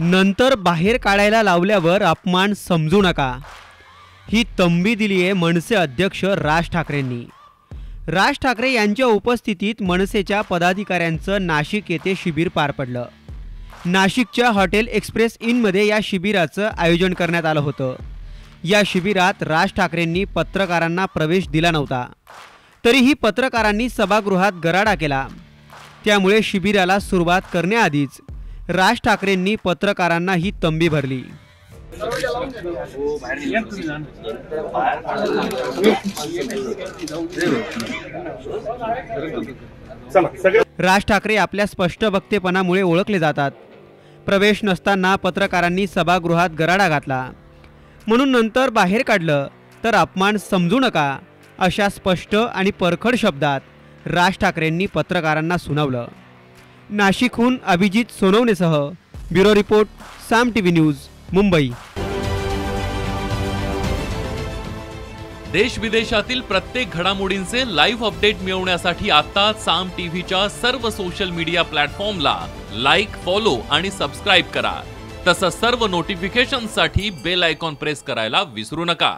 नंतर बाहेर काढायला लावल्यावर अपमान समजू नका, ही तंबी दिली आहे मनसे अध्यक्ष राज ठाकरेंनी। राज ठाकरे यांच्या उपस्थितीत मनसेच्या पदाधिकाऱ्यांचं नाशिक येथे शिबिर पार पडलं। नाशिकच्या हॉटेल एक्सप्रेस इनमध्ये या शिबिराचं आयोजन करण्यात आलं होतं। या शिबिरात राज ठाकरेंनी पत्रकारांना प्रवेश दिला नव्हता, तरीही पत्रकारांनी सभागृहात गराडा केला। त्यामुळे शिबिराला सुरुवात करण्याआधीच राज ठाकरेंनी पत्रकारांना ही तंबी भरली। राज ठाकरे आपल्या स्पष्ट वक्तेपणामुळे ओळखले जातात। प्रवेश नसताना पत्रकारांनी सभागृहात गराडा घातला, म्हणून नंतर बाहेर काढलं तर अपमान समजू नका, अशा स्पष्ट आणि परखड शब्दात राज ठाकरेंनी पत्रकारांना सुनावलं। नाशिकहून अभिजित सोनवणेसह ब्युरो रिपोर्ट, साम टीव्ही न्यूज, मुंबई। देश विदेशातील प्रत्येक घडामोडींचे लाईव्ह अपडेट मिळवण्यासाठी आता साम टीव्हीच्या सर्व सोशल मीडिया प्लॅटफॉर्मला लाईक, फॉलो आणि सबस्क्राईब करा। तसंच सर्व नोटिफिकेशनसाठी बेल आयकॉन प्रेस करायला विसरू नका।